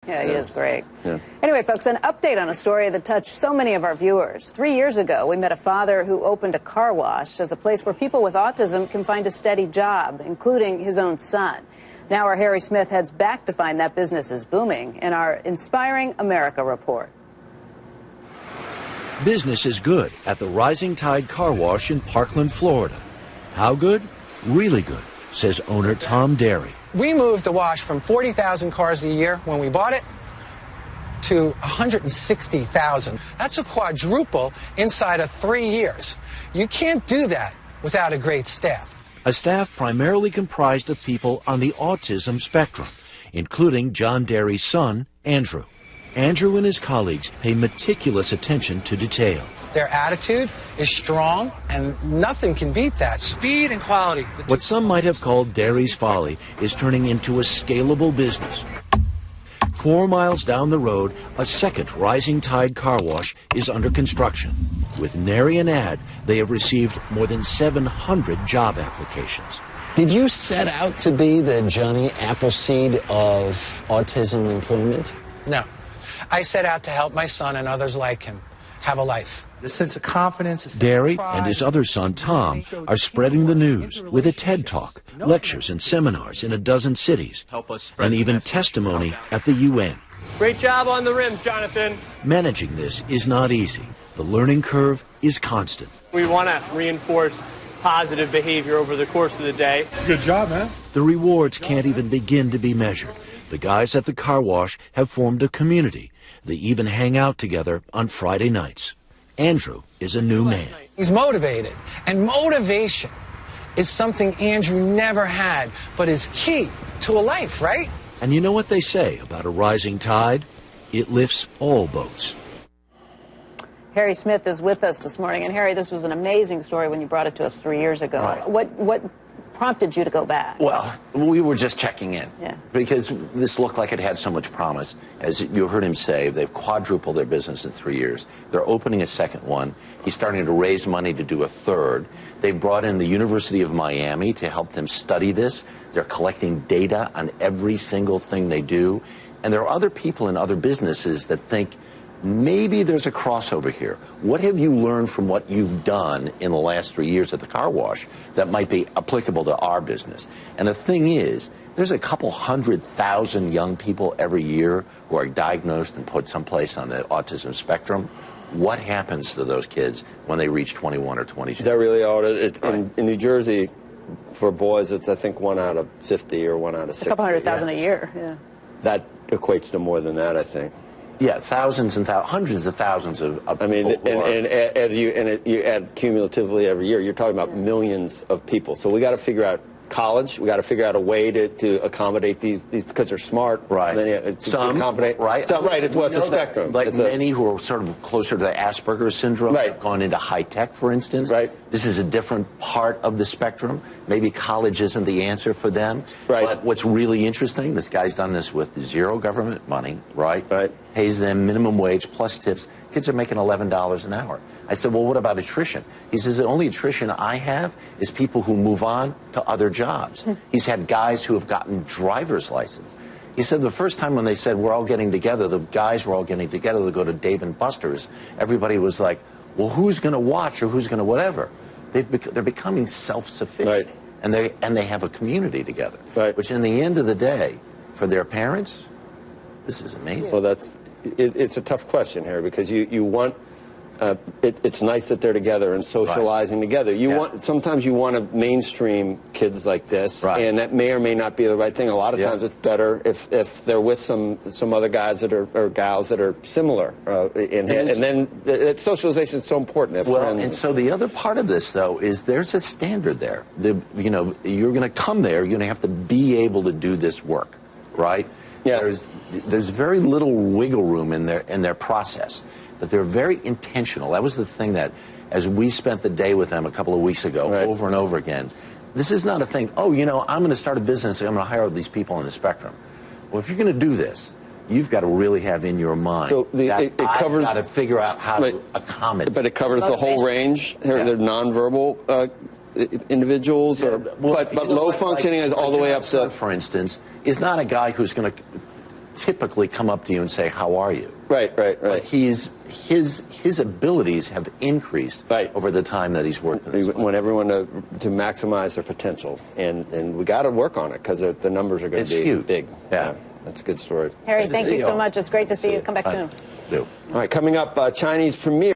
Yeah, he is great. Yeah. Anyway, folks, an update on a story that touched so many of our viewers. 3 years ago, we met a father who opened a car wash as a place where people with autism can find a steady job, including his own son. Now our Harry Smith heads back to find that business is booming in our Inspiring America report. Business is good at the Rising Tide Car Wash in Parkland, Florida. How good? Really good, says owner Tom Derry. We moved the wash from 40,000 cars a year when we bought it to 160,000. That's a quadruple inside of 3 years. You can't do that without a great staff. A staff primarily comprised of people on the autism spectrum, including John Derry's son, Andrew. Andrew and his colleagues pay meticulous attention to detail. Their attitude is strong, and nothing can beat that. Speed and quality. What some might have called Derry's Folly is turning into a scalable business. 4 miles down the road, a second Rising Tide car wash is under construction. With nary an ad, they have received more than 700 job applications. Did you set out to be the Johnny Appleseed of autism employment? No. I set out to help my son and others like him have a life. The sense of confidence. Derry and his other son, Tom, are spreading the news with a TED Talk, lectures and seminars in a dozen cities, and even testimony at the UN. Great job on the rims, Jonathan. Managing this is not easy. The learning curve is constant. We want to reinforce positive behavior over the course of the day. Good job, man. The rewards can't even begin to be measured. The guys at the car wash have formed a community. They even hang out together on Friday nights. Andrew is a new man. He's motivated, and motivation is something Andrew never had, but is key to a life, right? And you know what they say about a rising tide? It lifts all boats. Harry Smith is with us this morning. And Harry, this was an amazing story when you brought it to us 3 years ago. Right. What prompted you to go back? Well, we were just checking in. Yeah. Because this looked like it had so much promise. As you heard him say, they've quadrupled their business in 3 years. They're opening a second one. He's starting to raise money to do a third. They brought in the University of Miami to help them study this. They're collecting data on every single thing they do. And there are other people in other businesses that think, maybe there's a crossover here. What have you learned from what you've done in the last 3 years at the car wash that might be applicable to our business? And the thing is, there's a couple 100,000 young people every year who are diagnosed and put someplace on the autism spectrum. What happens to those kids when they reach 21 or 22? Is that really all? In New Jersey, for boys, it's I think 1 out of 50 or 1 out of 60. A couple 100,000 a year, yeah. That equates to more than that, I think. Yeah, thousands and hundreds of thousands of I mean, and you add cumulatively every year, you're talking about millions of people. So we got to figure out college. We got to figure out a way to accommodate these because they're smart. Right. Some accommodate. Right. Some, right. It's a spectrum. Like many who are sort of closer to the Asperger's syndrome have gone into high tech, for instance. Right. This is a different part of the spectrum. Maybe college isn't the answer for them. Right. But what's really interesting, this guy's done this with zero government money. Right. Right. Pays them minimum wage plus tips. Kids are making $11 an hour. I said, well, what about attrition? He says, the only attrition I have is people who move on to other jobs. He's had guys who have gotten driver's license. He said the first time when they said we're all getting together, the guys were all getting together to go to Dave & Buster's, everybody was like, well, who's going to watch or who's going to whatever? They're becoming self-sufficient. Right. And they have a community together. Right. Which in the end of the day, for their parents, this is amazing. So it's a tough question here because you want it's nice that they're together and socializing together. Sometimes you want to mainstream kids like this, and that may or may not be the right thing. A lot of times it's better if they're with some other guys that are or gals that are similar. And then socialization is so important. And so the other part of this though is there's a standard there. You're going to come there. You're going to have to be able to do this work, right? Yeah. There's very little wiggle room in their process. But they're very intentional. That was the thing that, as we spent the day with them a couple of weeks ago, over and over again, this is not a thing, I'm going to start a business and I'm going to hire these people on the spectrum. Well, if you're going to do this, you've got to really have in your mind it covers, I've got to figure out how to accommodate. But it covers the whole range. They're nonverbal individuals, but low functioning is all the way up to... For instance, is not a guy who's going to typically come up to you and say, "How are you?" Right. But his abilities have increased over the time that he's worked. We want everyone to maximize their potential, and we got to work on it because the numbers are going to be huge. Big. Yeah. That's a good story. Harry, thank you so much. It's great to see you. Come back soon. All right, coming up, Chinese premier.